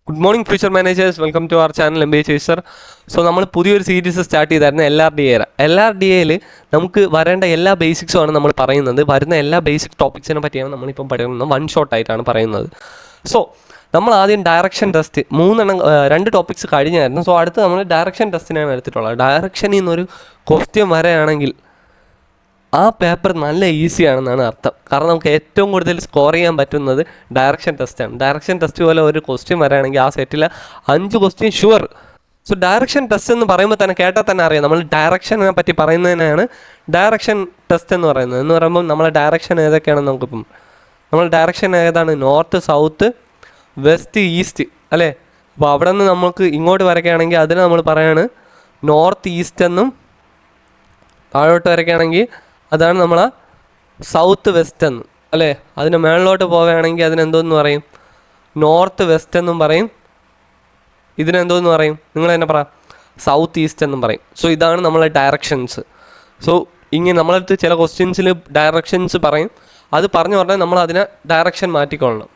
Good morning future managers, welcome to our channel MBA chaser. So നമ്മൾ പുതിയൊരു series start ചെയ്തായിരുന്നു LRDA. LRDAയിൽ നമുക്ക് വരേണ്ട എല്ലാ ബേസിക്സും ആണ് നമ്മൾ പറയുന്നത്. വരുന്ന എല്ലാ ബേസിക് ടോപ്പിക്സിനെ പറ്റിയാണ് നമ്മളിപ്പം പറയുന്നത്. വൺ ഷോട്ട് ആയിട്ടാണ് പറയുന്നത്. സോ നമ്മൾ ആദ്യം ഡയറക്ഷൻ ടെസ്റ്റ് രണ്ട് ടോപ്പിക്സ് കഴിഞ്ഞായിരുന്നു. സോ അടുത്ത് നമ്മൾ ഡയറക്ഷൻ ടെസ്റ്റിനാണ് എടുത്തിട്ടുള്ളത്. ഡയറക്ഷനിൽ നിന്നൊരു ക്വസ്റ്റ്യൻ വരെയാണെങ്കിൽ ആ പേപ്പർ നല്ല ഈസിയാണെന്നാണ് അർത്ഥം. കാരണം നമുക്ക് ഏറ്റവും കൂടുതൽ സ്കോർ ചെയ്യാൻ പറ്റുന്നത് ഡയറക്ഷൻ ടെസ്റ്റാണ്. ഡയറക്ഷൻ ടെസ്റ്റ് പോലെ ഒരു ക്വസ്റ്റ്യൻ വരികയാണെങ്കിൽ ആ സെറ്റിൽ 5 question sure. So direction test എന്ന് പറയുമ്പോൾ തന്നെ കേട്ടാൽ തന്നെ അറിയാം, നമ്മൾ ഡയറക്ഷനെ പറ്റി പറയുന്നതിനാണ് ഡയറക്ഷൻ ടെസ്റ്റ് എന്ന് പറയുന്നത്. എന്ന് പറയുമ്പോൾ നമ്മളെ ഡയറക്ഷൻ ഏതൊക്കെയാണെന്ന് നമുക്കിപ്പം നമ്മൾ ഡയറക്ഷൻ ഏതാണ്? നോർത്ത്, സൗത്ത്, വെസ്റ്റ്, ഈസ്റ്റ് അല്ലേ? അപ്പോൾ അവിടെ നിന്ന് നമുക്ക് ഇങ്ങോട്ട് വരയ്ക്കുകയാണെങ്കിൽ അതിന് നമ്മൾ പറയാണ് നോർത്ത് ഈസ്റ്റ് എന്നും, താഴോട്ട് വരയ്ക്കുകയാണെങ്കിൽ അതാണ് നമ്മളെ സൗത്ത് വെസ്റ്റ് എന്ന് അല്ലേ? അതിന് മേളിലോട്ട് പോവുകയാണെങ്കിൽ അതിനെന്തോന്ന് പറയും? നോർത്ത് വെസ്റ്റ് എന്നും പറയും. ഇതിനെന്തോന്ന് പറയും? നിങ്ങൾ തന്നെ പറ. സൗത്ത് ഈസ്റ്റ് എന്നും പറയും. സോ ഇതാണ് നമ്മളെ ഡയറക്ഷൻസ്. സോ ഇങ്ങനെ നമ്മളടുത്ത് ചില ക്വസ്റ്റ്യൻസിൽ ഡയറക്ഷൻസ് പറയും. അത് പറഞ്ഞു പറഞ്ഞാൽ നമ്മൾ അതിനെ ഡയറക്ഷൻ മാറ്റിക്കൊള്ളണം.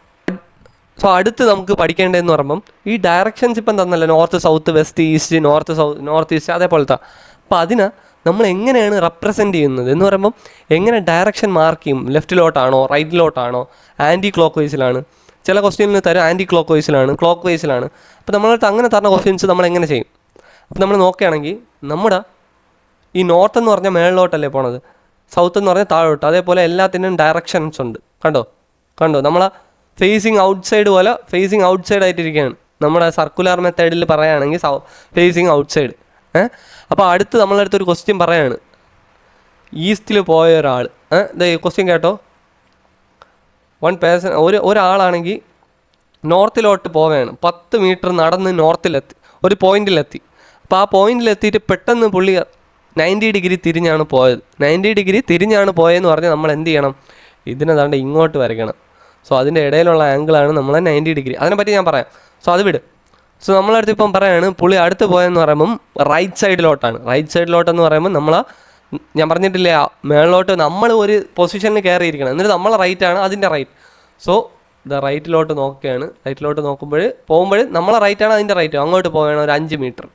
സോ അടുത്ത് നമുക്ക് പഠിക്കേണ്ടതെന്ന് പറയുമ്പം ഈ ഡയറക്ഷൻസ് ഇപ്പം തന്നല്ലോ, north, south, west, east, north east അതേപോലത്തെ. അപ്പോൾ അതിനെ നമ്മൾ എങ്ങനെയാണ് റെപ്രസെൻറ്റ് ചെയ്യുന്നത് എന്ന് പറയുമ്പം എങ്ങനെ ഡയറക്ഷൻ മാർക്ക് ചെയ്യും? ലെഫ്റ്റിലോട്ടാണോ, റൈറ്റിലോട്ടാണോ, ആൻറ്റി ക്ലോക്ക് വൈസിലാണ്? ചില ക്വസ്റ്റ്യനിൽ തരും ആൻറ്റി ക്ലോക്ക് വൈസിലാണ്, ക്ലോക്ക് വൈസിലാണ്. അപ്പോൾ നമ്മളടുത്ത് അങ്ങനെ തരുന്ന ക്വസ്റ്റ്യൻസ് നമ്മൾ എങ്ങനെ ചെയ്യും? അപ്പോൾ നമ്മൾ നോക്കുകയാണെങ്കിൽ നമ്മുടെ ഈ നോർത്ത് എന്ന് പറഞ്ഞാൽ മേളിലോട്ടല്ലേ പോണത്, സൗത്ത് എന്ന് പറഞ്ഞാൽ താഴോട്ട്. അതേപോലെ എല്ലാത്തിനും ഡയറക്ഷൻസ് ഉണ്ട്. കണ്ടോ നമ്മളെ ഫേസിങ് ഔട്ട് സൈഡ് പോലെ ഫേസിങ് ഔട്ട് സൈഡ് ആയിട്ടിരിക്കുകയാണ്. നമ്മുടെ സർക്കുലർ മെത്തേഡിൽ പറയുകയാണെങ്കിൽ ഫേസിങ് ഔട്ട് സൈഡ്. അപ്പോൾ അടുത്ത് നമ്മളടുത്തൊരു ക്വസ്റ്റ്യൻ പറയാണ്, ഈസ്റ്റിൽ പോയ ഒരാൾ. ക്വസ്റ്റ്യൻ കേട്ടോ. ഒരാളാണെങ്കിൽ നോർത്തിലോട്ട് പോവുകയാണ്. 10 മീറ്റർ നടന്ന് നോർത്തിലെത്തി, ഒരു പോയിന്റിലെത്തി. അപ്പോൾ ആ പോയിന്റിലെത്തിയിട്ട് പെട്ടെന്ന് പുള്ളി 90 ഡിഗ്രി തിരിഞ്ഞാണ് പോയത്. 90 ഡിഗ്രി തിരിഞ്ഞാണ് പോയതെന്ന് പറഞ്ഞാൽ നമ്മൾ എന്ത് ചെയ്യണം? ഇതിനെ ഇങ്ങോട്ട് വരയ്ക്കണം. സോ അതിൻ്റെ ഇടയിലുള്ള ആംഗിളാണ് നമ്മളെ 90 ഡിഗ്രി. അതിനെപ്പറ്റി ഞാൻ പറയാം. സോ അത് വിട്. സോ നമ്മളടുത്ത് ഇപ്പം പറയാണ് പുള്ളി അടുത്ത് പോയെന്ന് പറയുമ്പം റൈറ്റ് സൈഡിലോട്ടാണ്. റൈറ്റ് സൈഡിലോട്ടെന്ന് പറയുമ്പോൾ ഞാൻ പറഞ്ഞിട്ടില്ലേ, മേളിലോട്ട് നമ്മൾ ഒരു പൊസിഷനിൽ കയറിയിരിക്കണം. എന്നിട്ട് നമ്മളെ റൈറ്റാണ് അതിൻ്റെ റൈറ്റ്. സോ റൈറ്റിലോട്ട് നോക്കുകയാണ്. റൈറ്റിലോട്ട് പോകുമ്പോൾ നമ്മളെ റൈറ്റാണ് അതിൻ്റെ റൈറ്റ്. അങ്ങോട്ട് പോവുകയാണ് ഒരു 5 മീറ്റർ.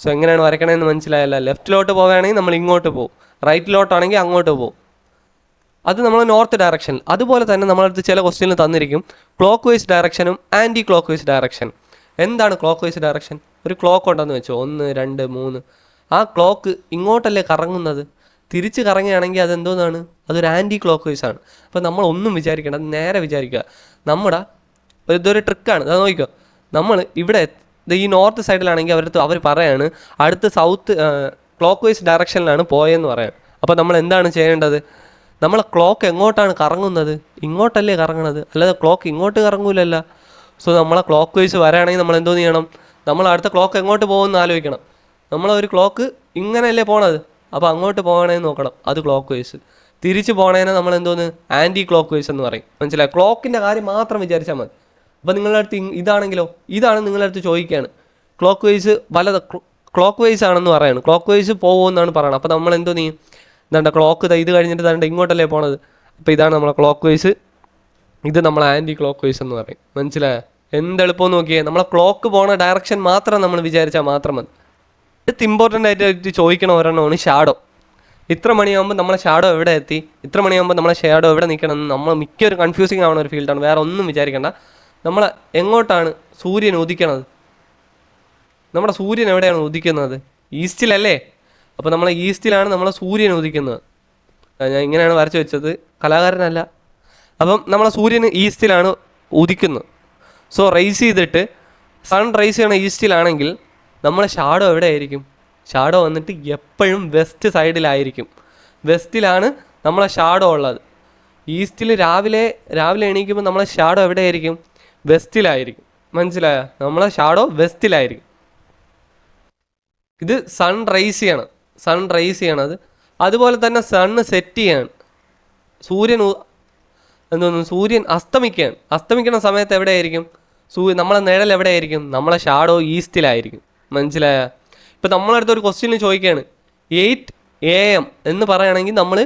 സോ എങ്ങനെയാണ് വരയ്ക്കണമെന്ന് മനസ്സിലായല്ല. ലെഫ്റ്റിലോട്ട് പോവുകയാണെങ്കിൽ നമ്മൾ ഇങ്ങോട്ട് പോകും, റൈറ്റിലോട്ടാണെങ്കിൽ അങ്ങോട്ട് പോകും. അത് നമ്മൾ നോർത്ത് ഡയറക്ഷൻ. അതുപോലെ തന്നെ നമ്മളടുത്ത് ചില ക്വസ്റ്റ്യനിൽ തന്നിരിക്കും ക്ലോക്ക് വൈസ് ഡയറക്ഷനും ആൻറ്റി ക്ലോക്ക് വൈസ് ഡയറക്ഷൻ. എന്താണ് ക്ലോക്ക് വൈസ് ഡയറക്ഷൻ? ഒരു ക്ലോക്ക് ഉണ്ടെന്ന് വെച്ചോ, 1, 2, 3. ആ ക്ലോക്ക് ഇങ്ങോട്ടല്ലേ കറങ്ങുന്നത്. തിരിച്ച് കറങ്ങുകയാണെങ്കിൽ അതെന്തോന്നാണ്? അതൊരു ആൻറ്റി ക്ലോക്ക് വൈസ് ആണ്. അപ്പോൾ നമ്മൾ ഒന്നും വിചാരിക്കേണ്ട, നേരെ വിചാരിക്കുക. ഇതൊരു ട്രിക്കാണ്. അത് നോക്കിക്കോ. നമ്മൾ ഇവിടെ ഈ നോർത്ത് സൈഡിലാണെങ്കിൽ അവർ പറയാണ് അടുത്ത് സൗത്ത് ക്ലോക്ക് വൈസ് ഡയറക്ഷനിലാണ് പോയെന്ന് പറയാം. അപ്പോൾ നമ്മൾ എന്താണ് ചെയ്യേണ്ടത്? നമ്മളെ ക്ലോക്ക് എങ്ങോട്ടാണ് കറങ്ങുന്നത്? ഇങ്ങോട്ടല്ലേ കറങ്ങണത്, അല്ലാതെ ക്ലോക്ക് ഇങ്ങോട്ട് കറങ്ങൂലല്ല. സോ നമ്മളെ ക്ലോക്ക് വൈസ് വരാണെങ്കിൽ നമ്മൾ എന്തോ ചെയ്യണം? നമ്മൾ അടുത്ത ക്ലോക്ക് എങ്ങോട്ട് പോകുമെന്ന് ആലോചിക്കണം. നമ്മളൊരു ക്ലോക്ക് ഇങ്ങനെയല്ലേ പോണത്, അപ്പോൾ അങ്ങോട്ട് പോകണേന്ന് നോക്കണം. അത് ക്ലോക്ക് വൈസ്. തിരിച്ച് പോകണേനെ നമ്മൾ എന്തോന്ന്? ആൻറ്റി ക്ലോക്ക് വൈസ് എന്ന് പറയും. മനസ്സിലായി? ക്ലോക്കിൻ്റെ കാര്യം മാത്രം വിചാരിച്ചാൽ മതി. അപ്പോൾ നിങ്ങളുടെ അടുത്ത് ഇതാണെങ്കിലോ, ഇതാണ് നിങ്ങളുടെ അടുത്ത് ചോദിക്കുകയാണ് ക്ലോക്ക് വൈസ് ക്ലോക്ക് വൈസ് ആണെന്ന് പറയാണ്. ക്ലോക്ക് വൈസ് പോകുമെന്നാണ് പറയണത്. അപ്പോൾ നമ്മൾ എന്തോ ചെയ്യും? ക്ലോക്ക് ഇത് കഴിഞ്ഞിട്ട് ഇങ്ങോട്ടല്ലേ പോണത്. അപ്പോൾ ഇതാണ് നമ്മളെ ക്ലോക്ക് വൈസ്, ഇത് നമ്മളെ ആൻറ്റി ക്ലോക്ക് വൈസ് എന്ന് പറയും. മനസ്സിലായോ? എന്തെളുപ്പം നോക്കിയേ. നമ്മളെ ക്ലോക്ക് പോണ ഡയറക്ഷൻ മാത്രം നമ്മൾ വിചാരിച്ചാൽ മാത്രം മതി. അടുത്ത് ഇമ്പോർട്ടൻ്റ് ആയിട്ട് ചോദിക്കണ ഒരെണ്ണമാണ് ഷാഡോ. ഇത്ര മണിയാകുമ്പോൾ നമ്മളെ ഷാഡോ എവിടെ എത്തി, ഇത്ര മണിയാകുമ്പോൾ നമ്മളെ ഷാഡോ എവിടെ നിൽക്കണം. നമ്മൾ മിക്കൊരു കൺഫ്യൂസിങ് ആവുന്ന ഒരു ഫീൽഡാണ്. വേറെ ഒന്നും വിചാരിക്കേണ്ട. നമ്മൾ എങ്ങോട്ടാണ് സൂര്യൻ ഉദിക്കണത്? നമ്മുടെ സൂര്യൻ എവിടെയാണ് ഉദിക്കുന്നത്? ഈസ്റ്റിലല്ലേ? അപ്പോൾ നമ്മളെ ഈസ്റ്റിലാണ് നമ്മളെ സൂര്യൻ ഉദിക്കുന്നത്. ഞാൻ ഇങ്ങനെയാണ് വരച്ച് വെച്ചത്, കലാകാരനല്ല. അപ്പം നമ്മളെ സൂര്യൻ ഈസ്റ്റിലാണ് ഉദിക്കുന്നത്. സോ റൈസ് ചെയ്തിട്ട് സൺ റൈസ് ചെയ്യണ ഈസ്റ്റിലാണെങ്കിൽ നമ്മളെ ഷാഡോ എവിടെ ആയിരിക്കും? ഷാഡോ വന്നിട്ട് എപ്പോഴും വെസ്റ്റ് സൈഡിലായിരിക്കും. വെസ്റ്റിലാണ് നമ്മളെ ഷാഡോ ഉള്ളത്. ഈസ്റ്റിൽ രാവിലെ എണീക്കുമ്പോൾ നമ്മളെ ഷാഡോ എവിടെ ആയിരിക്കും? വെസ്റ്റിലായിരിക്കും. മനസ്സിലായോ? നമ്മളെ ഷാഡോ വെസ്റ്റിലായിരിക്കും. ഇത് സൺ റൈസ് ചെയ്യണത്. അതുപോലെ തന്നെ സണ്ണ് സെറ്റ് ചെയ്യാണ്. സൂര്യൻ അസ്തമിക്കണ സമയത്ത് എവിടെയായിരിക്കും? നമ്മളെ നിഴൽ എവിടെയായിരിക്കും? നമ്മളെ ഷാഡോ ഈസ്റ്റിലായിരിക്കും. മനസ്സിലായ? ഇപ്പം നമ്മളടുത്ത് ഒരു ക്വസ്റ്റ്യന് ചോദിക്കുകയാണ് 8 AM എന്ന് പറയുകയാണെങ്കിൽ നമ്മൾ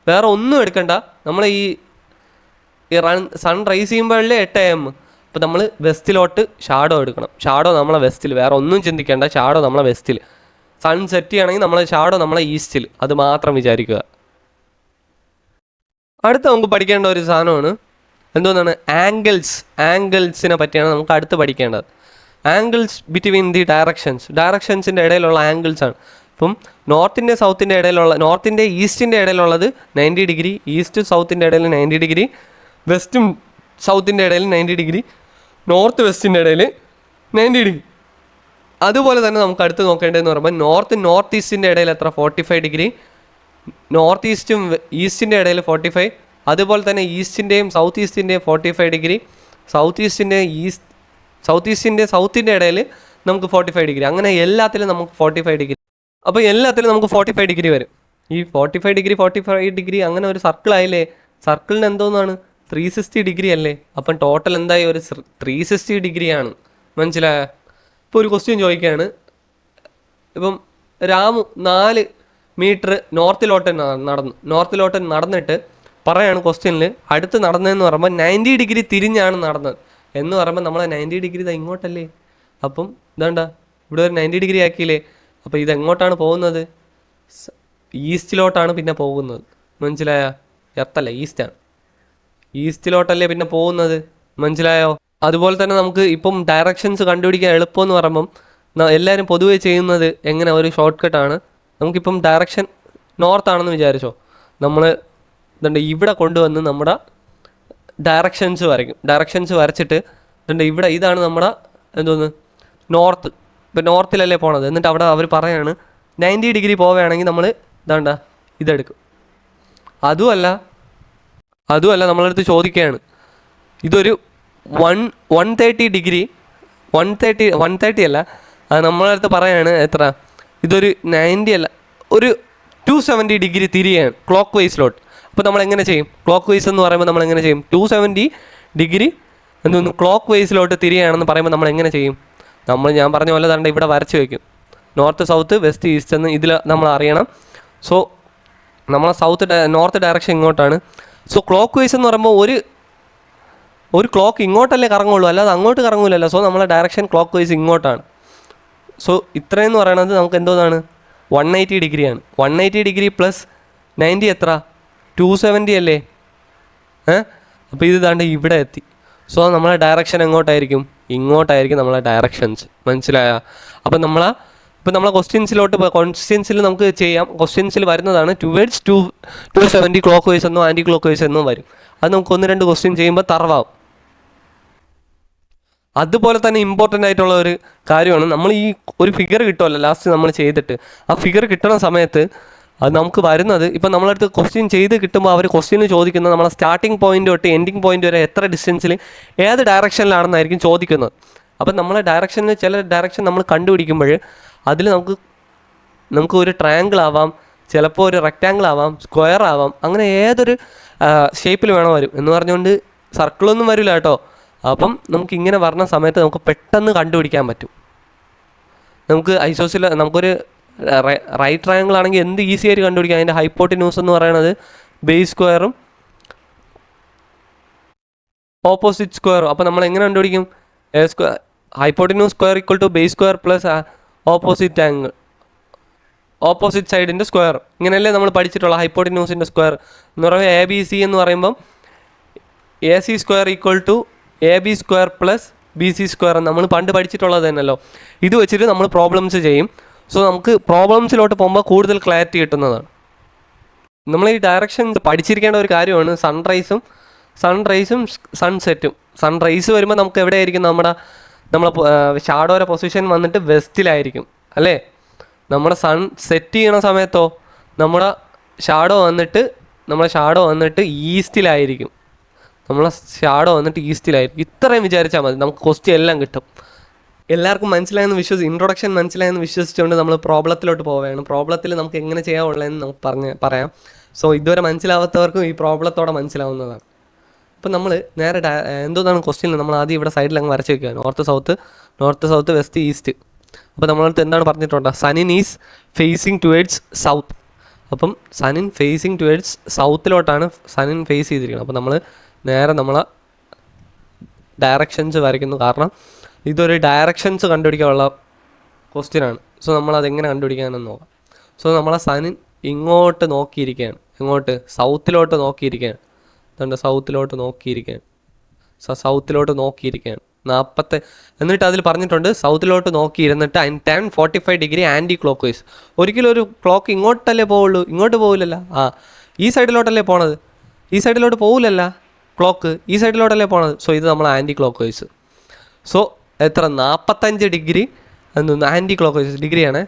വേറെ ഒന്നും എടുക്കണ്ട. നമ്മൾ ഈ സൺ റൈസ് ചെയ്യുമ്പോഴല്ലേ 8 AM. അപ്പോൾ നമ്മൾ വെസ്റ്റിലോട്ട് ഷാഡോ എടുക്കണം. ഷാഡോ നമ്മളെ വെസ്റ്റിൽ, വേറെ ഒന്നും ചിന്തിക്കേണ്ട. ഷാഡോ നമ്മളെ വെസ്റ്റിൽ. സൺ സെറ്റ് ചെയ്യണമെങ്കിൽ നമ്മളെ ഷാഡോ നമ്മളെ ഈസ്റ്റിൽ. അത് മാത്രം വിചാരിക്കുക. അടുത്ത നമുക്ക് പഠിക്കേണ്ട ഒരു സാധനമാണ് എന്തോന്നാണ്, ആംഗിൾസിനെ പറ്റിയാണ് നമുക്ക് അടുത്ത് പഠിക്കേണ്ടത്. ആംഗിൾസ് ബിറ്റ്വീൻ ദി ഡയറക്ഷൻസിൻ്റെ ഇടയിലുള്ള ആംഗിൾസ് ആണ്. ഇപ്പം നോർത്തിൻ്റെ സൗത്തിൻ്റെ ഇടയിലുള്ള, നോർത്തിൻ്റെ ഈസ്റ്റിൻ്റെ ഇടയിലുള്ളത് 90 ഡിഗ്രി, ഈസ്റ്റ് സൗത്തിൻ്റെ ഇടയിൽ 90 ഡിഗ്രി, വെസ്റ്റും സൗത്തിൻ്റെ ഇടയിൽ 90 ഡിഗ്രി, നോർത്ത് വെസ്റ്റിൻ്റെ ഇടയിൽ 90 ഡിഗ്രി. അതുപോലെ തന്നെ നമുക്ക് അടുത്ത് നോക്കേണ്ടതെന്ന് പറയുമ്പോൾ നോർത്ത് ഈസ്റ്റിൻ്റെ ഇടയിൽ എത്ര, 45 ഡിഗ്രി, നോർത്ത് ഈസ്റ്റും ഈസ്റ്റിൻ്റെ ഇടയിൽ 45, അതുപോലെ തന്നെ ഈസ്റ്റിൻ്റെയും സൗത്ത് ഈസ്റ്റിൻ്റെയും 45 ഡിഗ്രി, സൗത്തിൻ്റെ ഇടയിൽ നമുക്ക് 45 ഡിഗ്രി. അങ്ങനെ എല്ലാത്തിലും നമുക്ക് 45 ഡിഗ്രി. അപ്പോൾ എല്ലാത്തിലും നമുക്ക് 45 ഡിഗ്രി വരും. ഈ 45 ഡിഗ്രി അങ്ങനെ ഒരു സർക്കിളായില്ലേ. സർക്കിളിന് എന്തോന്നാണ്, 360 ഡിഗ്രി അല്ലേ. അപ്പം ടോട്ടൽ എന്തായി, ഒരു 360 ഡിഗ്രിയാണ്. മനസ്സിലായ? ഇപ്പോൾ ഒരു ക്വസ്റ്റ്യൻ ചോദിക്കുകയാണ്. ഇപ്പം രാമു 4 മീറ്റർ നോർത്തിലോട്ട് നടന്നിട്ട് പറയാണ് ക്വസ്റ്റ്യനിൽ, അടുത്ത് നടന്നതെന്ന് പറയുമ്പോൾ 90 ഡിഗ്രി തിരിഞ്ഞാണ് നടന്നത് എന്ന് പറയുമ്പോൾ നമ്മളെ 90 ഡിഗ്രി ഇതാ ഇങ്ങോട്ടല്ലേ. അപ്പം ഇതാണ്ട ഇവിടെ ഒരു 90 ഡിഗ്രി ആക്കിയില്ലേ. അപ്പോൾ ഇതെങ്ങോട്ടാണ് പോകുന്നത്, ഈസ്റ്റിലോട്ടാണ് പിന്നെ പോകുന്നത്. മനസ്സിലായ? എർത്തല്ല, ഈസ്റ്റാണ്. ഈസ്റ്റിലോട്ടല്ലേ പിന്നെ പോകുന്നത്. മനസ്സിലായോ? അതുപോലെ തന്നെ നമുക്ക് ഇപ്പം ഡയറക്ഷൻസ് കണ്ടുപിടിക്കാൻ എളുപ്പമെന്ന് പറയുമ്പം എല്ലാവരും പൊതുവെ ചെയ്യുന്നത് എങ്ങനെ, ഒരു ഷോർട്ട് കട്ടാണ്. നമുക്കിപ്പം ഡയറക്ഷൻ നോർത്താണെന്ന് വിചാരിച്ചോ, നമ്മൾ ഇതുണ്ട് ഇവിടെ കൊണ്ടുവന്ന് നമ്മുടെ ഡയറക്ഷൻസ് വരയ്ക്കും. ഡയറക്ഷൻസ് വരച്ചിട്ട് ഇവിടെ ഇതാണ് നമ്മുടെ എന്തോന്ന്, നോർത്ത്. ഇപ്പം നോർത്തിലല്ലേ പോണത്. എന്നിട്ട് അവിടെ അവർ പറയാണ് 90 ഡിഗ്രി പോവുകയാണെങ്കിൽ നമ്മൾ ഇതാണ്ട ഇതെടുക്കും. അതുമല്ല നമ്മളടുത്ത് ചോദിക്കുകയാണ്, ഇതൊരു 130 ഡിഗ്രി, 130 അല്ല, അത് നമ്മളടുത്ത് പറയാണ് എത്ര, ഇതൊരു 90 അല്ല, ഒരു 270 ഡിഗ്രി തിരിയാണ് ക്ലോക്ക് വൈസിലോട്ട്. അപ്പോൾ നമ്മൾ എങ്ങനെ ചെയ്യും, ക്ലോക്ക് വൈസ് എന്ന് പറയുമ്പോൾ നമ്മൾ എങ്ങനെ ചെയ്യും, 270 ഡിഗ്രി എന്തോന്ന് ക്ലോക്ക് വൈസിലോട്ട് തിരിയാണെന്ന് പറയുമ്പോൾ നമ്മൾ എങ്ങനെ ചെയ്യും, ഞാൻ പറഞ്ഞ പോലെ തന്നെ ഇവിടെ വരച്ച് വയ്ക്കും. നോർത്ത് സൗത്ത് വെസ്റ്റ് ഈസ്റ്റ് എന്ന് ഇതിൽ നമ്മൾ അറിയണം. സോ നമ്മളെ നോർത്ത് ഡയറക്ഷൻ ഇങ്ങോട്ടാണ്. സോ ക്ലോക്ക് വൈസ് എന്ന് പറയുമ്പോൾ ഒരു ക്ലോക്ക് ഇങ്ങോട്ടല്ലേ കറങ്ങുള്ളൂ, അല്ലാതെ അങ്ങോട്ട് കറങ്ങൂലല്ലോ. സോ നമ്മളെ ഡയറക്ഷൻ ക്ലോക്ക് വൈസ് ഇങ്ങോട്ടാണ്. സോ ഇത്രയെന്ന് പറയുന്നത് നമുക്ക് എന്തോന്നാണ്, 180 ഡിഗ്രിയാണ്. 180 ഡിഗ്രി പ്ലസ് 90 എത്ര, 270 അല്ലേ. അപ്പോൾ ഇത് ദാണ്ട് ഇവിടെ എത്തി. സോ നമ്മളെ ഡയറക്ഷൻ എങ്ങോട്ടായിരിക്കും, ഇങ്ങോട്ടായിരിക്കും നമ്മളെ ഡയറക്ഷൻസ്. മനസ്സിലായ? അപ്പം നമ്മളെ ക്വസ്റ്റ്യൻസിൽ നമുക്ക് ചെയ്യാം. ക്വസ്റ്റ്യൻസിൽ വരുന്നതാണ് ടുവേഡ്സ് 270 ക്ലോക്ക് വൈസ് എന്നോ ആൻറ്റി ക്ലോക്ക് വൈസ് എന്നോ വരും. അത് നമുക്ക് 1-2 ക്വസ്റ്റ്യൻ ചെയ്യുമ്പോൾ തറവാവും. അതുപോലെ തന്നെ ഇമ്പോർട്ടൻ്റ് ആയിട്ടുള്ള ഒരു കാര്യമാണ്, നമ്മൾ ഈ ഒരു ഫിഗർ കിട്ടുമല്ലോ ലാസ്റ്റ് നമ്മൾ ചെയ്തിട്ട്, ആ ഫിഗർ കിട്ടുന്ന സമയത്ത് അത് നമുക്ക് വരുന്നത്, ഇപ്പം നമ്മളടുത്ത് ക്വസ്റ്റ്യൻ ചെയ്ത് കിട്ടുമ്പോൾ അവർ ക്വസ്റ്റ്യന് ചോദിക്കുന്നത് നമ്മളെ സ്റ്റാർട്ടിങ് പോയിൻ്റ് തൊട്ട് എൻഡിങ് പോയിൻ്റ് വരെ എത്ര ഡിസ്റ്റൻസിൽ ഏത് ഡയറക്ഷനിലാണെന്നായിരിക്കും ചോദിക്കുന്നത്. അപ്പം നമ്മളെ ചില ഡയറക്ഷൻ നമ്മൾ കണ്ടുപിടിക്കുമ്പോൾ അതിൽ നമുക്ക് ഒരു ട്രയാങ്കിൾ ആവാം, ചിലപ്പോൾ ഒരു റെക്റ്റാങ്കിൾ ആവാം, സ്ക്വയർ ആവാം, അങ്ങനെ ഏതൊരു ഷേപ്പിൽ വേണം വരും. എന്ന് പറഞ്ഞുകൊണ്ട് സർക്കിളൊന്നും വരില്ല കേട്ടോ. അപ്പം നമുക്ക് ഇങ്ങനെ വരുന്ന സമയത്ത് നമുക്ക് പെട്ടെന്ന് കണ്ടുപിടിക്കാൻ പറ്റും. നമുക്കൊരു റൈറ്റ് ട്രയാങ്കിൾ ആണെങ്കിൽ എന്ത് ഈസി ആയിട്ട് കണ്ടുപിടിക്കാം. അതിൻ്റെ ഹൈപ്പോട്ടിന്യൂസ് എന്ന് പറയുന്നത് ബേസ് സ്ക്വയറും ഓപ്പോസിറ്റ് സ്ക്വയറും. അപ്പോൾ നമ്മൾ എങ്ങനെ കണ്ടുപിടിക്കും, hypotenuse square equal to base square plus opposite സൈഡിൻ്റെ സ്ക്വയർ. ഇങ്ങനെയല്ലേ നമ്മൾ പഠിച്ചിട്ടുള്ള ഹൈപ്പോട്ടിന്യൂസിൻ്റെ സ്ക്വയർ എന്ന് പറയുമ്പോൾ ABC എന്ന് പറയുമ്പം AC square equal to AB square plus BC square നമ്മൾ പണ്ട് പഠിച്ചിട്ടുള്ളത് തന്നെയല്ലോ. ഇത് വെച്ചിട്ട് നമ്മൾ പ്രോബ്ലംസ് ചെയ്യും. സോ നമുക്ക് പ്രോബ്ലംസിലോട്ട് പോകുമ്പോൾ കൂടുതൽ ക്ലാരിറ്റി കിട്ടുന്നതാണ്. നമ്മൾ ഈ ഡയറക്ഷൻ പഠിച്ചിരിക്കേണ്ട ഒരു കാര്യമാണ് സൺറൈസും സൺസെറ്റും. സൺറൈസ് വരുമ്പോൾ നമുക്ക് എവിടെയായിരിക്കും, നമ്മളെ ഷാഡോയുടെ പൊസിഷൻ വന്നിട്ട് വെസ്റ്റിലായിരിക്കും അല്ലേ. നമ്മുടെ സൺ സെറ്റ് ചെയ്യണ സമയത്തോ നമ്മുടെ ഷാഡോ വന്നിട്ട് ഈസ്റ്റിലായിരിക്കും. ഇത്രയും വിചാരിച്ചാൽ മതി, നമുക്ക് ക്വസ്റ്റ്യൻ എല്ലാം കിട്ടും. എല്ലാവർക്കും മനസ്സിലായെന്ന് ഇൻട്രൊഡക്ഷൻ മനസ്സിലായെന്ന് വിശ്വസിച്ചുകൊണ്ട് നമ്മൾ പ്രോബ്ലത്തിലോട്ട് പോവുകയാണ്. പ്രോബ്ലത്തിൽ നമുക്ക് എങ്ങനെ ചെയ്യാനുള്ളതെന്ന് നമുക്ക് പറയാം. സോ ഇതുവരെ മനസ്സിലാവാത്തവർക്കും ഈ പ്രോബ്ലത്തോടെ മനസ്സിലാവുന്നതാണ്. അപ്പം നമ്മൾ നേരെ എന്തോന്നാണ് ക്വസ്റ്റ്യൻ, നമ്മൾ ആദ്യം ഇവിടെ സൈഡിൽ അങ്ങ് വരച്ച് വയ്ക്കുക, നോർത്ത് സൗത്ത് വെസ്റ്റ് ഈസ്റ്റ്. അപ്പോൾ നമ്മളടുത്ത് എന്താണ് പറഞ്ഞിട്ടുണ്ട്, സണിൻ ഈസ് ഫേസിങ് ടുവേഡ്സ് സൗത്ത്. അപ്പം സണിൻ ഫേസിങ് ടുവേഡ്സ് സൗത്തിലോട്ടാണ് സണിൻ ഫേസ് ചെയ്തിരിക്കുന്നത്. അപ്പോൾ നമ്മൾ നേരെ നമ്മളെ ഡയറക്ഷൻസ് വരയ്ക്കുന്നു. കാരണം ഇതൊരു ഡയറക്ഷൻസ് കണ്ടുപിടിക്കാനുള്ള ക്വസ്റ്റ്യനാണ്. സോ നമ്മളതെങ്ങനെ കണ്ടുപിടിക്കാനെന്ന് നോക്കാം. സോ നമ്മളെ സൺ ഇങ്ങോട്ട് നോക്കിയിരിക്കുകയാണ്. ഇങ്ങോട്ട് സൗത്തിലോട്ട് നോക്കിയിരിക്കുകയാണ്. അതുകൊണ്ട് സൗത്തിലോട്ട് നോക്കിയിരിക്കുകയാണ്. സൗത്തിലോട്ട് നോക്കിയിരിക്കുകയാണ്. എന്നിട്ട് അതിൽ പറഞ്ഞിട്ടുണ്ട് സൗത്തിലോട്ട് നോക്കിയിരുന്നിട്ട് 45 ഡിഗ്രി ആൻറ്റി ക്ലോക്ക് വൈസ്. ഒരിക്കലും ഒരു ക്ലോക്ക് ഇങ്ങോട്ടല്ലേ പോവുള്ളൂ, ഇങ്ങോട്ട് പോകില്ലല്ലോ. ഈ സൈഡിലോട്ടല്ലേ പോണത്, ഈ സൈഡിലോട്ട് പോകില്ലല്ല ക്ലോക്ക്, ഈ സൈഡിലോട്ടല്ലേ പോണത്. സോ ഇത് നമ്മൾ ആൻറ്റി ക്ലോക്ക് വൈസ്. സോ എത്ര 45 ഡിഗ്രി എന്തൊന്ന് ആൻറ്റി ക്ലോക്ക് വൈസ് ഡിഗ്രിയാണ്,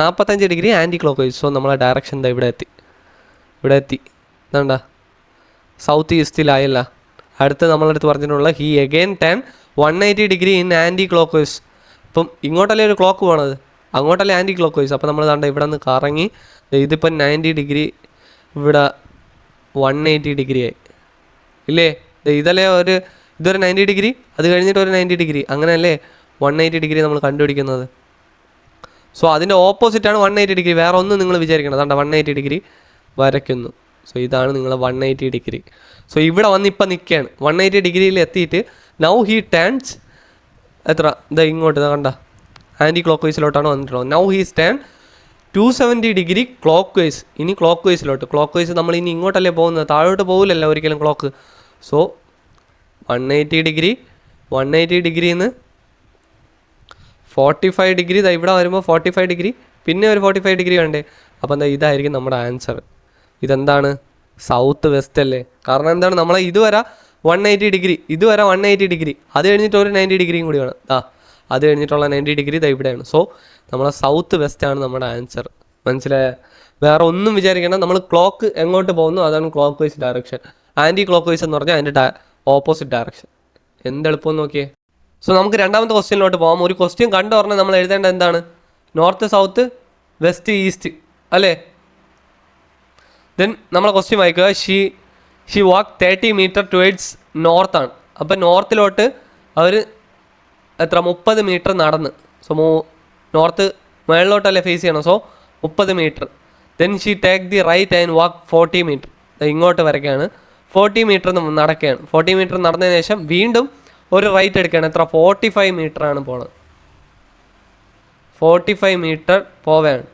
45 degree anticlockwise. So നമ്മളെ ഡയറക്ഷൻ എന്താ ഇവിടെ എത്തി എന്താ സൗത്ത് ഈസ്റ്റിലായല്ല. അടുത്ത് നമ്മളടുത്ത് പറഞ്ഞിട്ടുള്ള he again turn 180 degree in anticlockwise. അപ്പം ഇങ്ങോട്ടല്ലേ ഒരു ക്ലോക്ക് പോണത്, അങ്ങോട്ടല്ലേ ആൻറ്റി ക്ലോക്ക് വൈസ്. അപ്പോൾ നമ്മൾ കണ്ട ഇവിടെ നിന്ന് കറങ്ങി ഇതിപ്പം 90 ഡിഗ്രി, ഇവിടെ 180 ഡിഗ്രി ആയി ഇല്ലേ. ഇതല്ലേ ഇതൊരു 90 ഡിഗ്രി, അത് കഴിഞ്ഞിട്ട് ഒരു 90 ഡിഗ്രി, അങ്ങനെയല്ലേ 180 ഡിഗ്രി നമ്മൾ കണ്ടുപിടിക്കുന്നത്. സോ അതിൻ്റെ ഓപ്പോസിറ്റാണ് 180 ഡിഗ്രി. വേറെ ഒന്നും നിങ്ങൾ വിചാരിക്കണം. അതാണ്ട് 180 ഡിഗ്രി വരയ്ക്കുന്നു. സോ ഇതാണ് നിങ്ങൾ 180 ഡിഗ്രി. സോ ഇവിടെ വന്ന് ഇപ്പം നിൽക്കുകയാണ് 180 ഡിഗ്രിയിൽ എത്തിയിട്ട് നൗ ഹി ടേൺസ് എത്ര ഇങ്ങോട്ട് കണ്ട ആൻറ്റി ക്ലോക്ക് വൈസിലോട്ടാണ് വന്നിട്ടുള്ളത്. Now he turn 270 degree clock vice. ഇനി ക്ലോക്ക് വൈസിലോട്ട്. ക്ലോക്ക് വൈസ് നമ്മൾ ഇനി ഇങ്ങോട്ടല്ലേ പോകുന്നത്, താഴോട്ട് പോകില്ലല്ലോ ഒരിക്കലും ക്ലോക്ക്. സോ 180 ഡിഗ്രിയിൽ നിന്ന് 45 ഡിഗ്രി ഇവിടെ വരുമ്പോൾ 45 ഡിഗ്രി, പിന്നെ ഒരു 45 ഡിഗ്രി വേണ്ടേ. അപ്പോൾ ഇതായിരിക്കും നമ്മുടെ ആൻസർ. ഇതെന്താണ് സൗത്ത് വെസ്റ്റ് അല്ലേ. കാരണം എന്താണ് നമ്മളെ ഇതുവരെ 180 ഡിഗ്രി, ഇതുവരെ 180 ഡിഗ്രി, അത് കഴിഞ്ഞിട്ട് ഒരു 90 ഡിഗ്രിയും കൂടി വേണം. അത് കഴിഞ്ഞിട്ടുള്ള 90 ഡിഗ്രി ഇവിടെയാണ്. സോ നമ്മളെ സൗത്ത് വെസ്റ്റ് ആണ് നമ്മുടെ ആൻസർ. മനസ്സിലായ? വേറെ ഒന്നും വിചാരിക്കേണ്ട. നമ്മൾ ക്ലോക്ക് എങ്ങോട്ട് പോകുന്നു അതാണ് clock vice direction. Anticlockwise എന്ന് പറഞ്ഞാൽ അതിൻ്റെ ഓപ്പോസിറ്റ് ഡയറക്ഷൻ. എന്തെളുപ്പം നോക്കിയേ. സോ നമുക്ക് രണ്ടാമത്തെ ക്വസ്റ്റ്യനിലോട്ട് പോകാം. ഒരു ക്വസ്റ്റ്യൻ കണ്ടു പറഞ്ഞാൽ നമ്മൾ എഴുതേണ്ടത് എന്താണ്, നോർത്ത് സൗത്ത് വെസ്റ്റ് ഈസ്റ്റ് അല്ലേ. ദെൻ നമ്മളെ ക്വസ്റ്റ്യൻ വായിക്കുക. ഷീ വാക്ക് 30 മീറ്റർ ടുവേഡ്സ് നോർത്താണ്. അപ്പം നോർത്തിലോട്ട് അവർ എത്ര 30 മീറ്റർ നടന്ന്. സോ നോർത്ത് മേളിലോട്ടല്ലേ ഫേസ് ചെയ്യണം. So 30 metre. Then she take the right and walk 40 metre. ഇങ്ങോട്ട് വരയ്ക്കുകയാണ്. 40 മീറ്റർ നടക്കുകയാണ്. 40 മീറ്റർ നടന്നതിന് ശേഷം വീണ്ടും ഒരു റൈറ്റ് എടുക്കുകയാണ്. എത്ര 45 മീറ്ററാണ് പോണത്. 45 മീറ്റർ പോവുകയാണ്.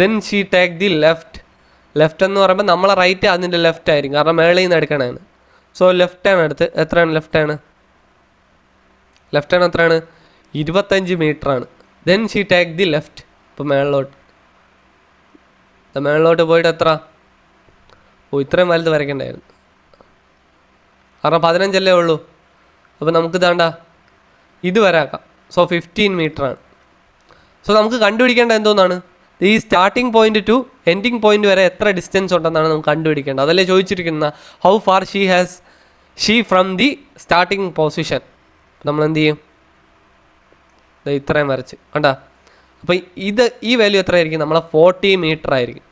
Then she take the left. Left എന്ന് പറയുമ്പോൾ നമ്മളെ റൈറ്റ് അതിൻ്റെ ലെഫ്റ്റ് ആയിരിക്കും, കാരണം മേളിൽ നിന്ന് എടുക്കണതാണ്. സോ ലെഫ്റ്റാണ് എടുത്ത്. എത്രയാണ് ലെഫ്റ്റാണ് എത്രയാണ് 25 മീറ്ററാണ്. Then she take the left. ഇപ്പോൾ മേളിലോട്ട് പോയിട്ട് എത്ര ഇത്രയും വലുത് വരയ്ക്കണ്ടായിരുന്നു, കാരണം 15 ഉള്ളൂ. അപ്പോൾ നമുക്ക് ഇതാണ്ട ഇത് വരാക്കാം. സോ 15 മീറ്ററാണ്. സോ നമുക്ക് കണ്ടുപിടിക്കേണ്ട എന്തോന്നാണ്, ഈ starting point to ending point വരെ എത്ര ഡിസ്റ്റൻസ് ഉണ്ടെന്നാണ് നമുക്ക് കണ്ടുപിടിക്കേണ്ടത്. അതല്ലേ ചോദിച്ചിരിക്കുന്ന how far she from the starting position. നമ്മൾ എന്ത് ചെയ്യും, ഇത്രയും വരച്ച് കണ്ടാ. അപ്പോൾ ഈ വാല്യൂ എത്രയായിരിക്കും, നമ്മളെ 40 മീറ്റർ ആയിരിക്കും.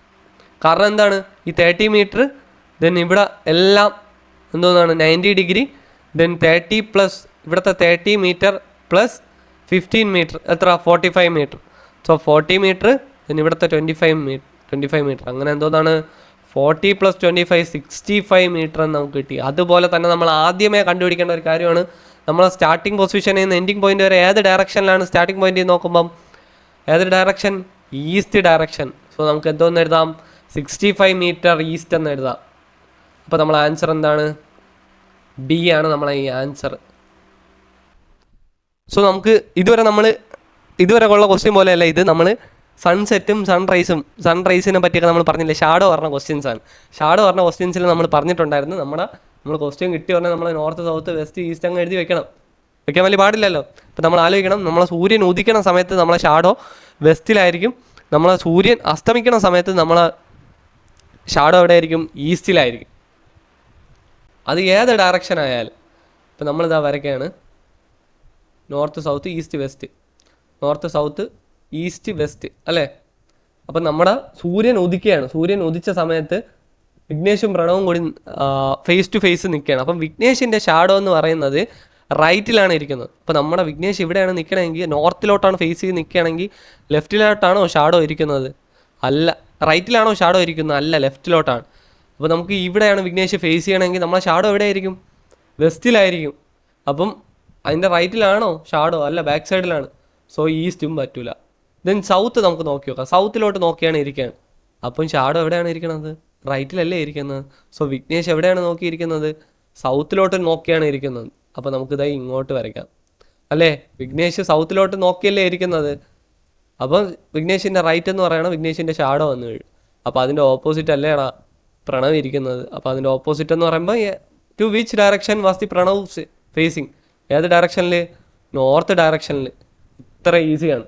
കാരണം എന്താണ്, ഈ 30 മീറ്റർ, ദെൻ ഇവിടെ എല്ലാം എന്തോന്നാണ് 90 ഡിഗ്രി, ദെൻ 30 പ്ലസ് ഇവിടുത്തെ 30 മീറ്റർ പ്ലസ് 15 മീറ്റർ എത്ര 45 മീറ്റർ. സോ 40 മീറ്റർ, ദെൻ ഇവിടുത്തെ 25 മീറ്റർ. അങ്ങനെ എന്തോന്നാണ് 40 + 25 65 മീറ്റർ എന്ന് നമുക്ക് കിട്ടി. അതുപോലെ തന്നെ നമ്മൾ ആദ്യമേ കണ്ടുപിടിക്കേണ്ട ഒരു കാര്യമാണ്, നമ്മളെ സ്റ്റാർട്ടിംഗ് പൊസിഷനിൽ നിന്ന് എൻഡിങ് പോയിന്റ് വരെ ഏത് ഡയറക്ഷനിലാണ് സ്റ്റാർട്ടിംഗ് പോയിന്റ് നോക്കുമ്പം ഏത് ഡയറക്ഷൻ, ഈസ്റ്റ് ഡയറക്ഷൻ. സോ നമുക്ക് എന്തോന്ന് എഴുതാം, 65 മീറ്റർ ഈസ്റ്റ് എന്ന് എഴുതാം. അപ്പോൾ നമ്മളെ ആൻസർ എന്താണ്, ബി ആണ് നമ്മളെ ഈ ആൻസർ. സോ നമുക്ക് ഇതുവരെ ഉള്ള ക്വസ്റ്റ്യൻ പോലെയല്ല ഇത്. നമ്മൾ സൺസെറ്റും സൺറൈസിനെ പറ്റിയൊക്കെ നമ്മൾ പറഞ്ഞില്ലേ, ഷാഡോ പറഞ്ഞ ക്വസ്റ്റ്യൻസാണ്. ഷാഡോ പറഞ്ഞ ക്വസ്റ്റ്യൻസിൽ നമ്മൾ പറഞ്ഞിട്ടുണ്ടായിരുന്നു, നമ്മൾ ക്വസ്റ്റ്യൻ കിട്ടി പറഞ്ഞാൽ നമ്മൾ നോർത്ത് സൗത്ത് വെസ്റ്റ് ഈസ്റ്റ് അങ്ങ് എഴുതി വെക്കാൻ വലിയ പാടില്ലല്ലോ. അപ്പോൾ നമ്മൾ ആലോചിക്കണം, നമ്മളെ സൂര്യൻ ഉദിക്കണ സമയത്ത് നമ്മളെ ഷാഡോ വെസ്റ്റിലായിരിക്കും, നമ്മളെ സൂര്യൻ അസ്തമിക്കണ സമയത്ത് നമ്മളെ ഷാഡോ എവിടെയായിരിക്കും, ഈസ്റ്റിലായിരിക്കും. അത് ഏത് ഡയറക്ഷൻ ആയാലും. ഇപ്പം നമ്മളിതാ വരയ്ക്കുകയാണ് north south east west, north south east west അല്ലേ. അപ്പം നമ്മുടെ സൂര്യൻ ഉദിക്കുകയാണ്. സൂര്യൻ ഉദിച്ച സമയത്ത് വിഘ്നേഷും പ്രണവും കൂടി ഫേസ് ടു ഫേസ് നിൽക്കുകയാണ്. അപ്പം വിഘ്നേഷിൻ്റെ ഷാഡോ എന്ന് പറയുന്നത് റൈറ്റിലാണ് ഇരിക്കുന്നത്. അപ്പോൾ നമ്മുടെ വിഘ്നേഷ് ഇവിടെയാണ് നിൽക്കണമെങ്കിൽ, നോർത്തിലോട്ടാണ് ഫേസ് ചെയ്ത് നിൽക്കുകയാണെങ്കിൽ ലെഫ്റ്റിലോട്ടാണോ ഷാഡോ ഇരിക്കുന്നത്, അല്ല. റൈറ്റിലാണോ ഷാഡോ ഇരിക്കുന്നത്, അല്ല, ലെഫ്റ്റിലോട്ടാണ്. അപ്പോൾ നമുക്ക് ഇവിടെയാണ് വിഘ്നേഷ് ഫേസ് ചെയ്യണമെങ്കിൽ നമ്മളെ ഷാഡോ എവിടെയായിരിക്കും, വെസ്റ്റിലായിരിക്കും. അപ്പം അതിൻ്റെ റൈറ്റിലാണോ ഷാഡോ? അല്ല, ബാക്ക് സൈഡിലാണ്. സോ ഈസ്റ്റും പറ്റൂല. ദെൻ സൗത്ത് നമുക്ക് നോക്കി നോക്കാം. സൗത്തിലോട്ട് നോക്കിയാണ് ഇരിക്കുകയാണ്. അപ്പം ഷാഡോ എവിടെയാണ് ഇരിക്കുന്നത്? റൈറ്റിലല്ലേ ഇരിക്കുന്നത്. സോ വിഘ്നേഷ് എവിടെയാണ് നോക്കിയിരിക്കുന്നത്? സൗത്തിലോട്ട് നോക്കിയാണ് ഇരിക്കുന്നത്. അപ്പോൾ നമുക്ക് ഇതായി ഇങ്ങോട്ട് വരയ്ക്കാം അല്ലേ? വിഘ്നേഷ് സൗത്തിലോട്ട് നോക്കിയല്ലേ ഇരിക്കുന്നത്. അപ്പം വിഘ്നേഷിൻ്റെ റൈറ്റ് എന്ന് പറയുന്നത് വിഘ്നേഷിൻ്റെ ഷാഡോ വന്നു വീഴും. അപ്പോൾ അതിൻ്റെ ഓപ്പോസിറ്റ് അല്ലേടാ പ്രണവ് ഇരിക്കുന്നത്. അപ്പോൾ അതിൻ്റെ ഓപ്പോസിറ്റ് എന്ന് പറയുമ്പോൾ to which direction was the Pranav facing? ഏത് ഡയറക്ഷനിൽ? നോർത്ത് ഡയറക്ഷനിൽ. ഇത്ര ഈസിയാണ്.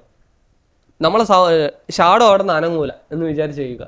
നമ്മളെ ഷാഡോ അവിടെ നിന്ന് അനങ്ങൂല എന്ന് വിചാരിച്ച് ചെയ്യുക.